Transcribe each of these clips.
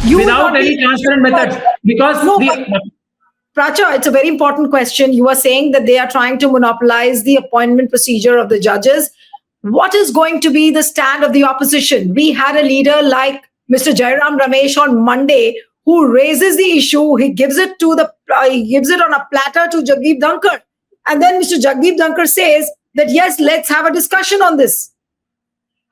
You will without not any be transparent methods, because no, but Pracha, it's a very important question. You are saying that they are trying to monopolize the appointment procedure of the judges. What is going to be the stand of the opposition? We had a leader like Mr. Jairam Ramesh on Monday who raises the issue. He gives it he gives it on a platter to Jagdeep Dhankar, and then Mr. Jagdeep Dhankar says that yes, let's have a discussion on this.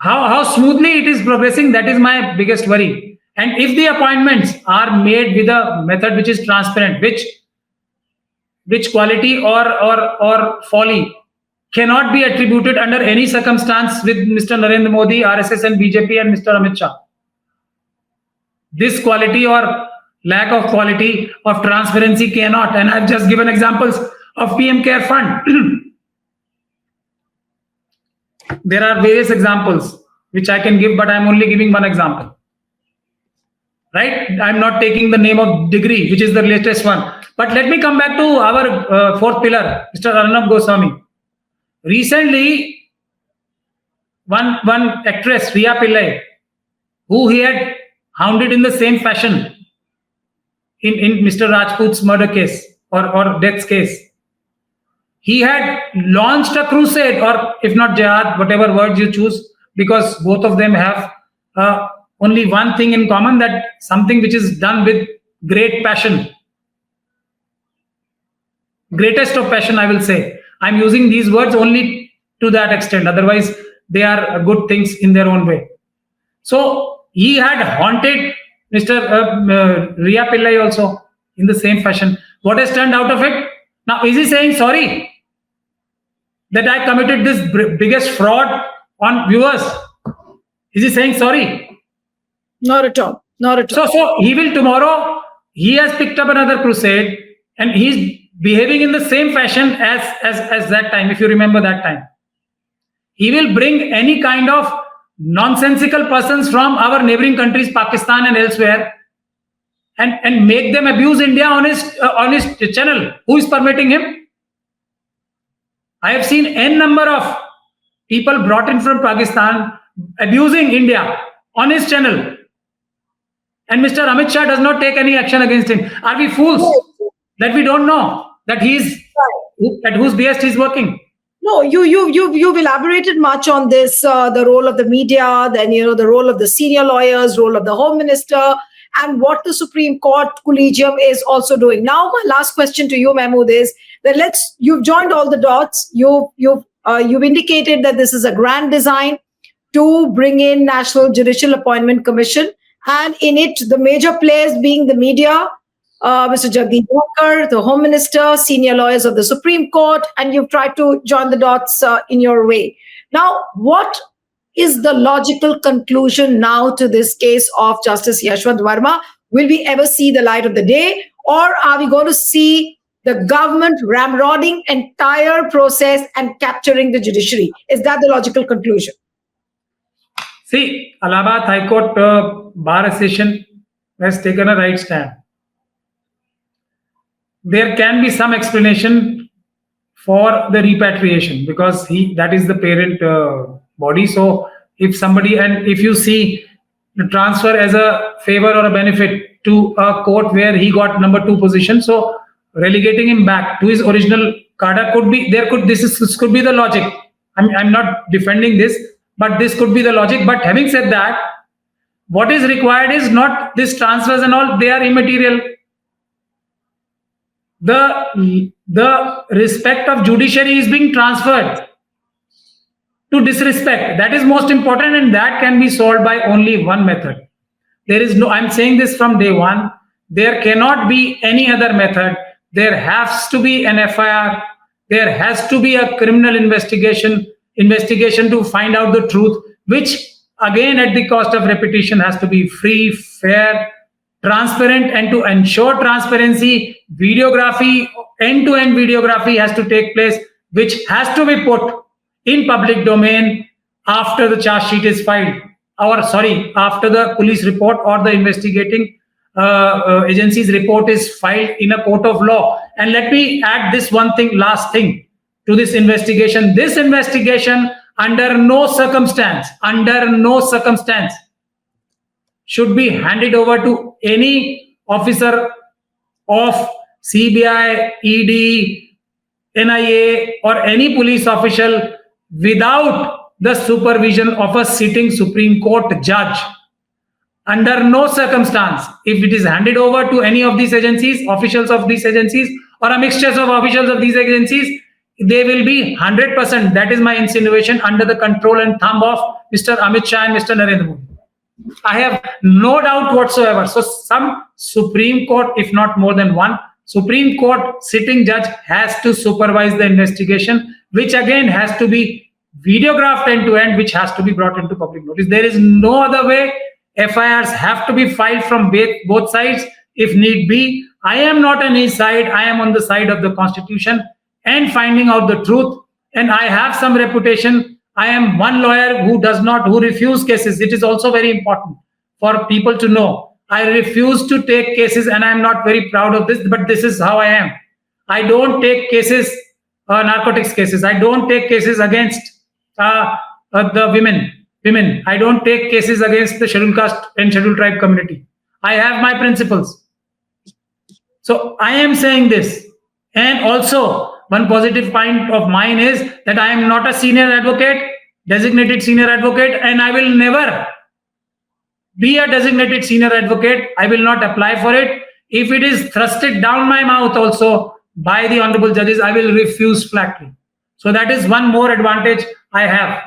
how smoothly it is progressing, that is my biggest worry. And if the appointments are made with a method which is transparent, which quality or folly cannot be attributed under any circumstance with Mr. Narendra Modi, RSS and BJP and Mr. Amit Shah. This quality or lack of quality of transparency cannot. And I've just given examples of PM Care Fund. There are various examples which I can give, but I'm only giving one example. Right? I'm not taking the name of degree, which is the latest one. But let me come back to our fourth pillar, Mr. Arnab Goswami. Recently, one actress, Riya Pillai, who he had hounded in the same fashion in Mr. Rajput's murder case or death case. He had launched a crusade, or if not jihad, whatever words you choose, because both of them have only one thing in common, that something which is done with great passion. Greatest of passion, I will say. I'm using these words only to that extent. Otherwise, they are good things in their own way. So he had haunted Mr. Riya Pillai also in the same fashion. What has turned out of it? Now, is he saying sorry that I committed this biggest fraud on viewers? Is he saying sorry? Not at all. Not at all. So he will tomorrow. He has picked up another crusade, and he's behaving in the same fashion as that time. If you remember that time, he will bring any kind of nonsensical persons from our neighboring countries, Pakistan and elsewhere, and make them abuse India on his channel. Who is permitting him? I have seen n number of people brought in from Pakistan abusing India on his channel, and Mr. Amit Shah does not take any action against him. Are we fools that we don't know that at whose behest he's working? No, you've elaborated much on this, the role of the media, then the role of the senior lawyers, role of the Home Minister, and what the Supreme Court Collegium is also doing. Now, my last question to you, Mahmood, is that you've joined all the dots. You've indicated that this is a grand design to bring in National Judicial Appointment Commission, and in it, the major players being the media, Mr. Jagdeep Dhankar, the Home Minister, senior lawyers of the Supreme Court, and you've tried to join the dots in your way. Now, what is the logical conclusion now to this case of Justice Yashwant Varma? Will we ever see the light of the day, or are we going to see the government ramrodding entire process and capturing the judiciary? Is that the logical conclusion? See, Allahabad High Court Bar Association has taken a right stand. There can be some explanation for the repatriation, because that is the parent body. So if somebody, and if you see the transfer as a favor or a benefit to a court where he got number 2 position, so relegating him back to his original cadre could be this could be the logic. I'm not defending this, but this could be the logic. But having said that, what is required is not this transfers and all, they are immaterial. The respect of judiciary is being transferred to disrespect. That is most important, and that can be solved by only one method. There is no, I'm saying this from day one, there cannot be any other method. There has to be an FIR. There has to be a criminal investigation to find out the truth, which again at the cost of repetition has to be free, fair, transparent, and to ensure transparency, videography, end-to-end videography has to take place, which has to be put in public domain after the charge sheet is filed, after the police report or the investigating agency's report is filed in a court of law. And let me add this last thing to this investigation. This investigation under no circumstance should be handed over to any officer of CBI, ED, NIA, or any police official without the supervision of a sitting Supreme Court judge. Under no circumstance, if it is handed over to any of these agencies, officials of these agencies, or a mixture of officials of these agencies, they will be 100%, that is my insinuation, under the control and thumb of Mr. Amit Shah and Mr. Narendra Modi. I have no doubt whatsoever. So some Supreme Court, if not more than one, Supreme Court sitting judge has to supervise the investigation, which again has to be videographed end to end, which has to be brought into public notice. There is no other way. FIRs have to be filed from both sides if need be. I am not on his side. I am on the side of the Constitution and finding out the truth. And I have some reputation. I am one lawyer who refuse cases. It is also very important for people to know. I refuse to take cases, and I am not very proud of this, but this is how I am. I don't take cases, narcotics cases. I don't take cases against the women. I don't take cases against the scheduled caste and scheduled tribe community. I have my principles. So I am saying this. And also, one positive point of mine is that I am not a senior advocate, designated senior advocate, and I will never be a designated senior advocate. I will not apply for it. If it is thrusted down my mouth also by the honorable judges, I will refuse flatly. So that is one more advantage I have,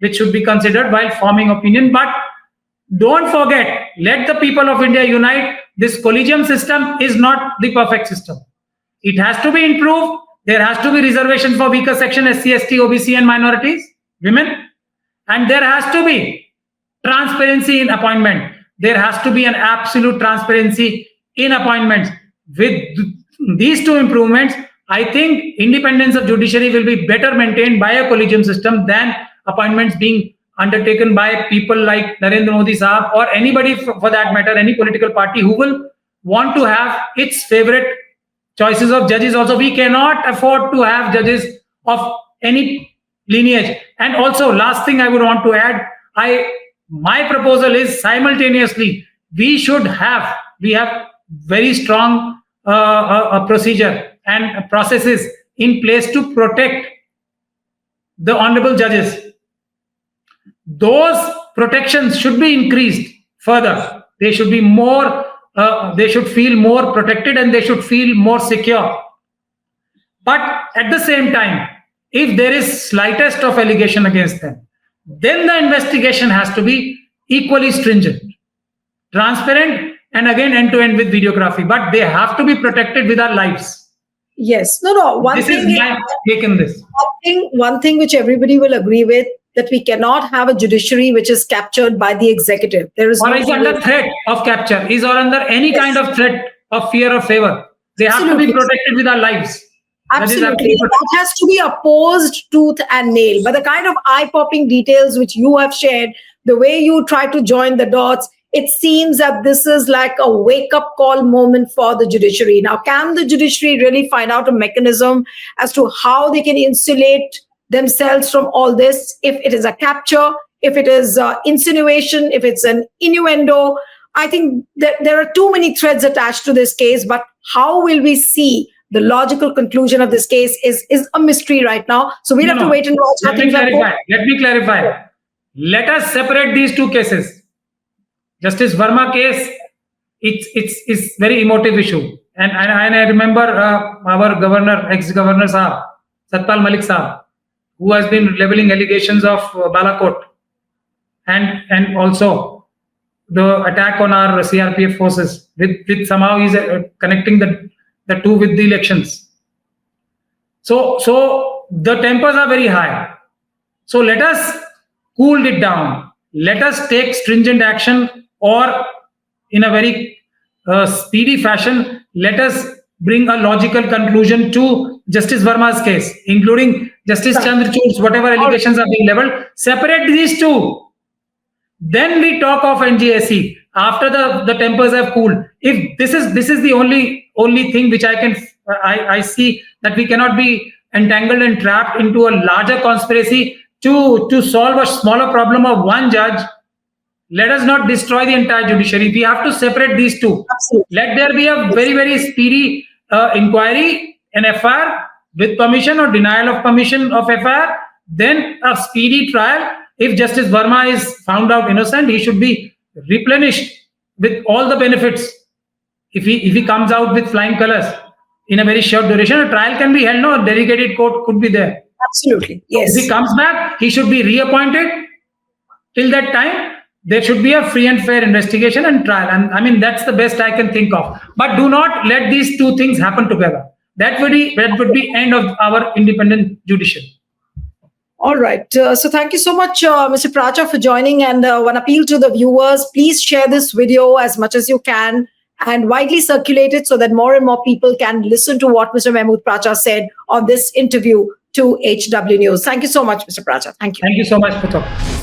which should be considered while forming opinion. But don't forget, let the people of India unite. This collegium system is not the perfect system. It has to be improved. There has to be reservation for weaker section, SC, ST, OBC, and minorities, women. And there has to be transparency in appointment. There has to be an absolute transparency in appointments. With these two improvements, I think independence of judiciary will be better maintained by a collegium system than appointments being undertaken by people like Narendra Modi Sahab, or anybody for that matter, any political party who will want to have its favorite choices of judges. Also, we cannot afford to have judges of any lineage. And also, last thing I would want to add, my proposal is simultaneously we have very strong procedure and processes in place to protect the honorable judges. Those protections should be increased further. They should be more. They should feel more protected and they should feel more secure. But at the same time, if there is slightest of allegation against them, then the investigation has to be equally stringent, transparent, and again end to end with videography. But they have to be protected with our lives. Yes. No. This is my take in this. One thing which everybody will agree with, that we cannot have a judiciary which is captured by the executive. There is or is under threat of capture, is or under any kind of threat of fear or favor. They have to be protected with our lives. Absolutely. That has to be opposed tooth and nail. But the kind of eye-popping details which you have shared, the way you try to join the dots, it seems that this is like a wake-up call moment for the judiciary. Now, can the judiciary really find out a mechanism as to how they can insulate themselves from all this? If it is a capture, if it is insinuation, if it's an innuendo, I think that there are too many threads attached to this case. But how will we see the logical conclusion of this case is a mystery right now. So we'll have to wait and watch. Let me clarify. Let us separate these two cases. Justice Varma case, it's very emotive issue. And I remember our governor, ex-governor Sahab, Satpal Malik Sahab, who has been leveling allegations of Balakot and also the attack on our CRPF forces with somehow he's connecting the two with the elections. So the tempers are very high. So let us cool it down. Let us take stringent action, or in a very speedy fashion, let us bring a logical conclusion to Justice Varma's case, including Justice Chandrachud's whatever allegations are being leveled. Separate these two. Then we talk of NGSC after the tempers have cooled. If this is the only thing which I see, that we cannot be entangled and trapped into a larger conspiracy to solve a smaller problem of one judge, Let us not destroy the entire judiciary. We have to separate these two. Absolutely. Let there be a very, very speedy inquiry, an FIR with permission or denial of permission of FIR, then a speedy trial. If Justice Varma is found out innocent, he should be replenished with all the benefits. If he comes out with flying colors in a very short duration, a trial can be held. No, a delegated court could be there. Absolutely. Yes. If he comes back, he should be reappointed. Till that time, there should be a free and fair investigation and trial. And I mean, that's the best I can think of. But do not let these two things happen together. That would be end of our independent judiciary. All right. So thank you so much, Mr. Pracha, for joining. And one appeal to the viewers, please share this video as much as you can and widely circulate it so that more and more people can listen to what Mr. Mahmood Pracha said on this interview to HW News. Thank you so much, Mr. Pracha. Thank you. Thank you so much, Pracha.